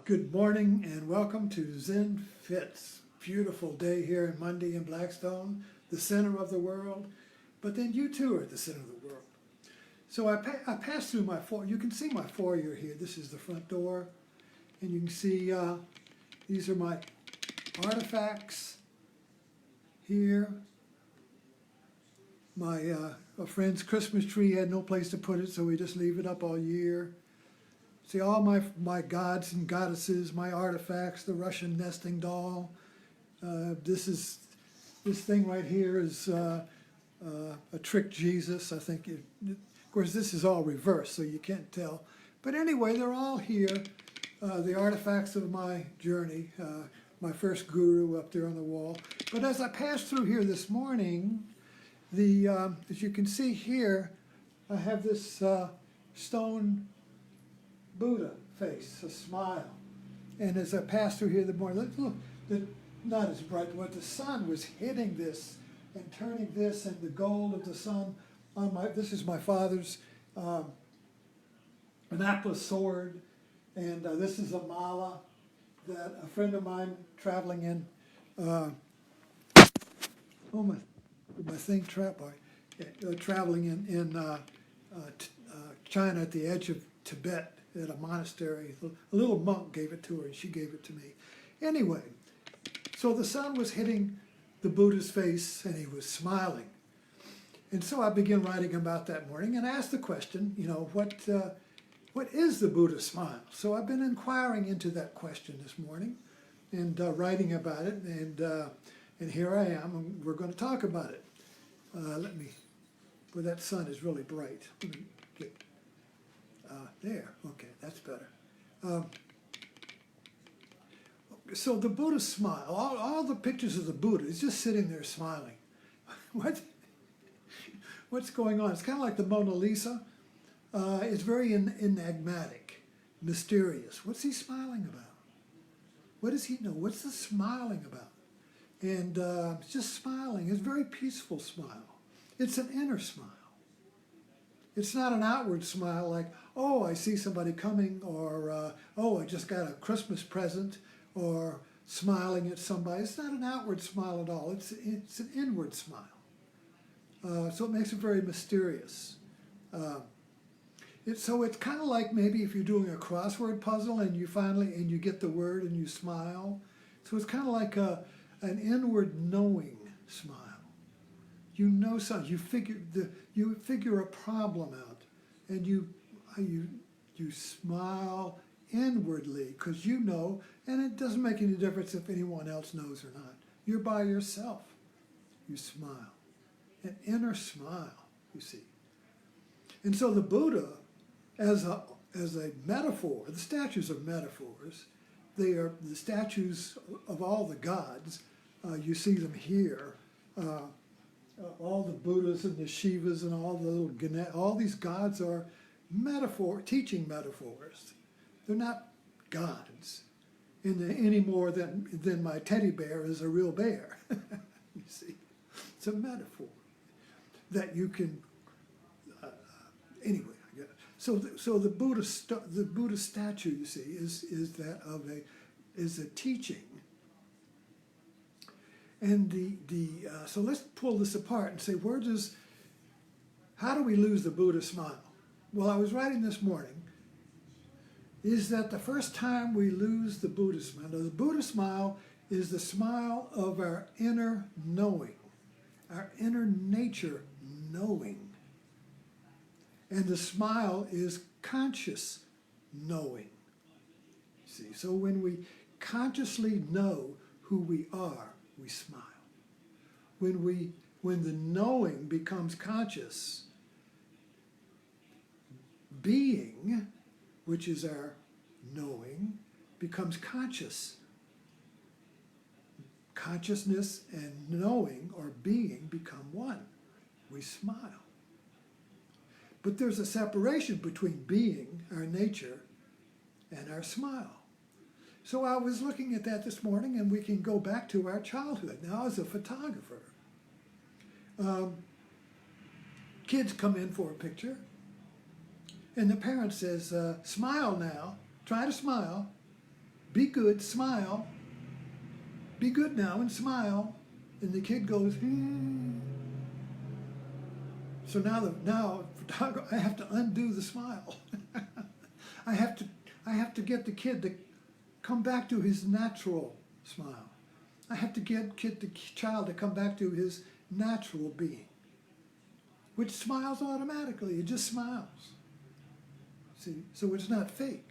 Good morning and welcome to Zen Fits. Beautiful day here in Monday in Blackstone, the center of the world. But then you too are at the center of the world. So I passed through my foyer. You can see my foyer here. This is the front door. And you can see these are my artifacts here. My a friend's Christmas tree had no place to put it, so we just leave it up all year. See all my gods and goddesses, my artifacts, the Russian nesting doll. This thing right here is a trick Jesus. I think, of course, this is all reversed, so you can't tell. But anyway, they're all here. The artifacts of my journey, my first guru up there on the wall. But as I passed through here this morning, as you can see here, I have this stone Buddha face, a smile. And as I passed through here the morning, look, not as bright, but the sun was hitting this and turning this, and the gold of the sun on this is my father's Annapolis sword, and this is a mala that a friend of mine traveling in, traveling in China at the edge of Tibet, at a monastery. A little monk gave it to her, and she gave it to me. Anyway, so the sun was hitting the Buddha's face, and he was smiling. And so I began writing about that morning, and asked the question, what is the Buddha's smile? So I've been inquiring into that question this morning, and writing about it, and here I am, and we're going to talk about it. That sun is really bright. Let me get there. Okay, that's better. So the Buddha's smile, all the pictures of the Buddha is just sitting there smiling. What's going on? It's kind of like the Mona Lisa. It's very enigmatic, mysterious. What's he smiling about? What does he know? What's the smiling about? And it's just smiling. It's a very peaceful smile. It's an inner smile. It's not an outward smile like, oh, I see somebody coming, or oh, I just got a Christmas present, or smiling at somebody. It's not an outward smile at all. It's an inward smile. So it makes it very mysterious. It's kind of like maybe if you're doing a crossword puzzle and you get the word and you smile. So it's kind of like an inward knowing smile. You know something. You figure a problem out, and you smile inwardly because you know, and it doesn't make any difference if anyone else knows or not. You're by yourself. You smile, an inner smile. You see, and so the Buddha, as a metaphor, the statues are metaphors. They are the statues of all the gods. You see them here. All the Buddhas and the Shivas and all the little all these gods are teaching metaphors. They're not gods any more than my teddy bear is a real bear. You see, it's a metaphor that you can. Anyway, I get it. So the Buddha statue, you see, is that is a teaching. And so let's pull this apart and say, how do we lose the Buddha smile? Well, I was writing this morning, is that the first time we lose the Buddha smile, now the Buddha smile is the smile of our inner knowing, our inner nature knowing. And the smile is conscious knowing. See, so when we consciously know who we are, we smile. When the knowing becomes conscious, being, which is our knowing, becomes conscious. Consciousness and knowing or being become one. We smile. But there's a separation between being, our nature, and our smile. So I was looking at that this morning, and we can go back to our childhood. Now, as a photographer, kids come in for a picture, and the parent says, smile now, try to smile. be good, smile. Be good now and smile. And the kid goes, So now I have to undo the smile. I have to get the kid to come back to his natural smile. I have to get the child to come back to his natural being, which smiles automatically. It just smiles. See, so it's not fake.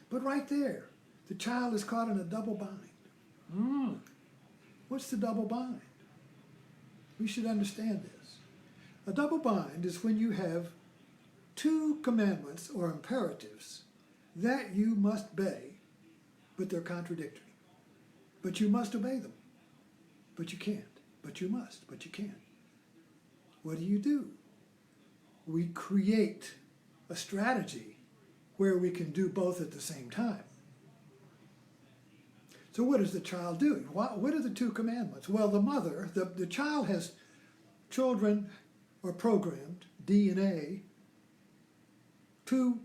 But right there, the child is caught in a double bind. What's the double bind? We should understand this. A double bind is when you have two commandments or imperatives that you must obey, but they're contradictory. But you must obey them. But you can't. But you must. But you can't. What do? We create a strategy where we can do both at the same time. So what is the child doing? What are the two commandments? Well, the child has, children are programmed, DNA, to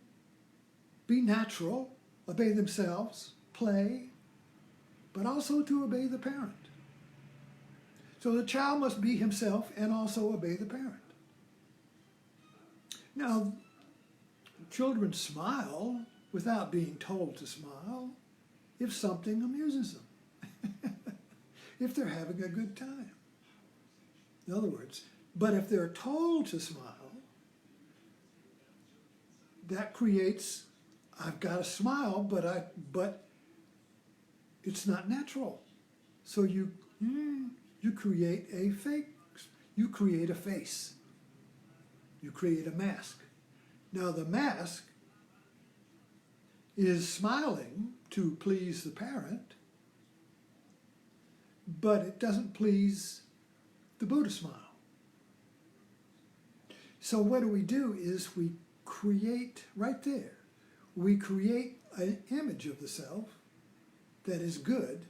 be natural, obey themselves, play, but also to obey the parent. So the child must be himself and also obey the parent. Now, children smile without being told to smile if something amuses them, if they're having a good time. In other words, but if they're told to smile, that creates, I've got to smile, but it's not natural. So you create a fake, you create a face. You create a mask. Now the mask is smiling to please the parent, but it doesn't please the Buddha smile. So what do is we create, right there, we create an image of the self that is good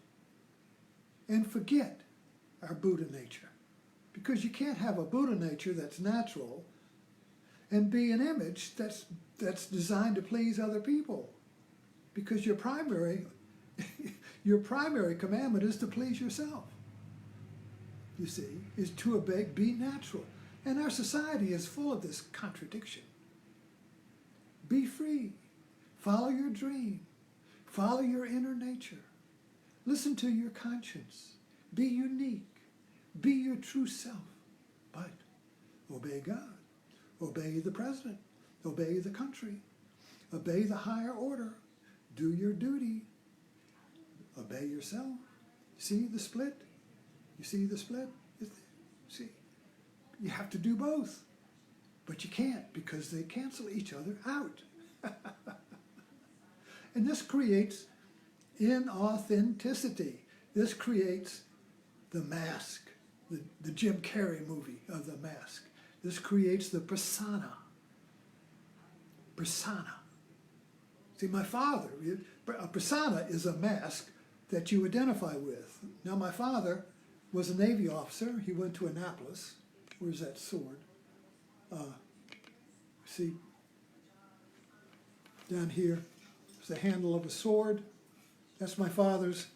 and forget our Buddha nature. Because you can't have a Buddha nature that's natural and be an image that's designed to please other people. Because your primary commandment is to please yourself. You see, is to obey, be natural. And our society is full of this contradiction. Be free. Follow your dream. Follow your inner nature. Listen to your conscience. Be unique. Be your true self. But obey God. Obey the president. Obey the country. Obey the higher order. Do your duty. Obey yourself. See the split? You see the split? See? You have to do both. But you can't because they cancel each other out. And this creates inauthenticity. This creates the mask, the Jim Carrey movie of the mask. This creates the persona. Persona. See, my father, a persona is a mask that you identify with. Now, my father was a Navy officer. He went to Annapolis. Where's that sword? See, down here is the handle of a sword. That's my father's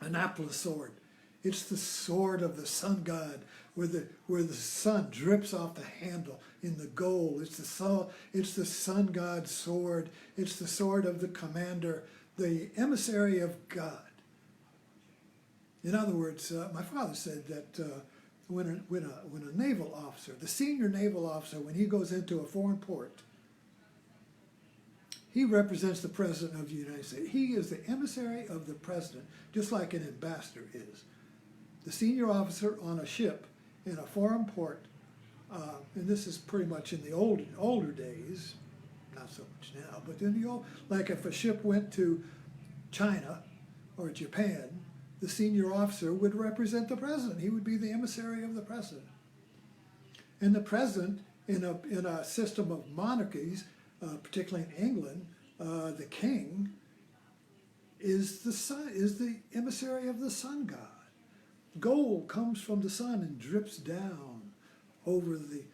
Annapolis sword. It's the sword of the sun god, where the sun drips off the handle in the gold. It's the sun god's sword. It's the sword of the commander, the emissary of God. In other words, my father said that when a naval officer, the senior naval officer, when he goes into a foreign port, he represents the President of the United States. He is the emissary of the President, just like an ambassador is. The senior officer on a ship in a foreign port, and this is pretty much in the older days, not so much now, but in the old, like if a ship went to China or Japan, the senior officer would represent the president. He would be the emissary of the president. And the president, in a system of monarchies, particularly in England, the king is the emissary of the sun god. Gold comes from the sun and drips down over the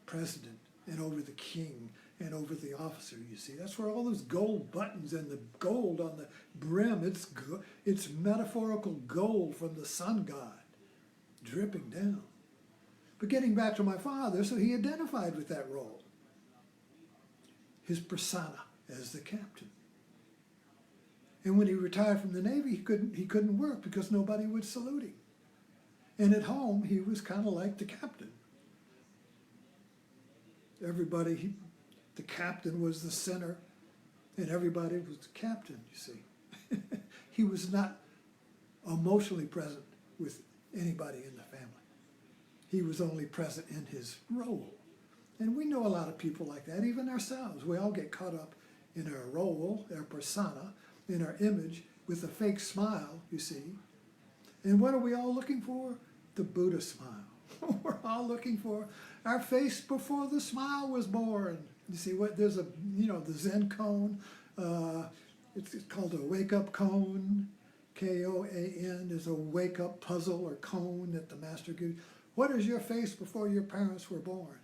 president and over the king and over the officer, you see. That's where all those gold buttons and the gold on the brim, it's metaphorical gold from the sun god dripping down. But getting back to my father, so he identified with that role. His persona as the captain. And when he retired from the Navy, he couldn't work because nobody would salute him. And at home, he was kind of like the captain. Everybody, the captain was the center, and everybody was the captain, you see. He was not emotionally present with anybody in the family. He was only present in his role. And we know a lot of people like that, even ourselves. We all get caught up in our role, our persona, in our image, with a fake smile, you see. And what are we all looking for? The Buddha smile. We're all looking for our face before the smile was born. You see, there's the Zen cone. It's called a wake-up cone. K-O-A-N is a wake-up puzzle or cone that the master gives. What is your face before your parents were born?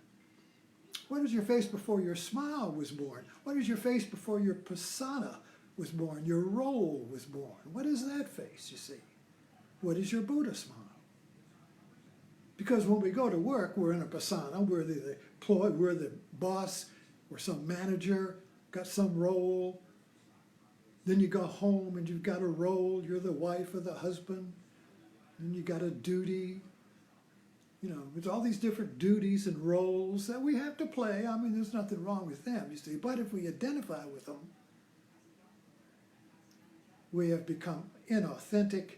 What is your face before your smile was born? What is your face before your persona was born, your role was born? What is that face, you see? What is your Buddha smile? Because when we go to work, we're in a persona, we're the employee, we're the boss, we're some manager, got some role. Then you go home and you've got a role, you're the wife or the husband, and you got a duty. You know, there's all these different duties and roles that we have to play. I mean, there's nothing wrong with them, you see. But if we identify with them, we have become inauthentic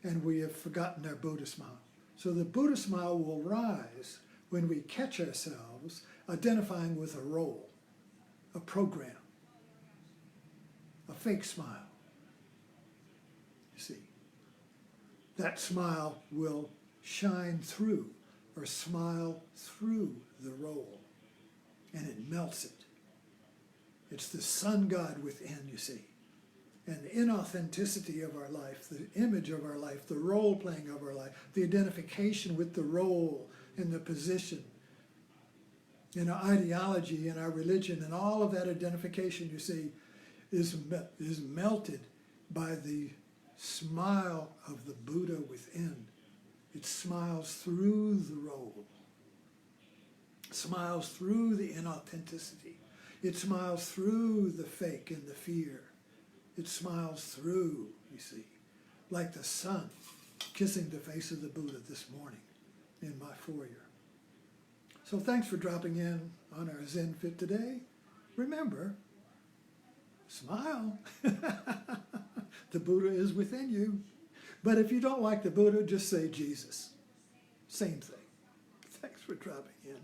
and we have forgotten our Buddha smile. So the Buddha smile will rise when we catch ourselves identifying with a role, a program, a fake smile. You see, that smile will shine through or smile through the role, and it melts it. It's the sun god within, you see. And the inauthenticity of our life, the image of our life, the role playing of our life, the identification with the role and the position, and our ideology and our religion, and all of that identification, you see, is melted by the smile of the Buddha within. It smiles through the role, smiles through the inauthenticity. It smiles through the fake and the fear. It smiles through, you see, like the sun kissing the face of the Buddha this morning in my foyer. So thanks for dropping in on our Zen Fit today. Remember, smile. The Buddha is within you. But if you don't like the Buddha, just say Jesus. Same thing. Thanks for dropping in.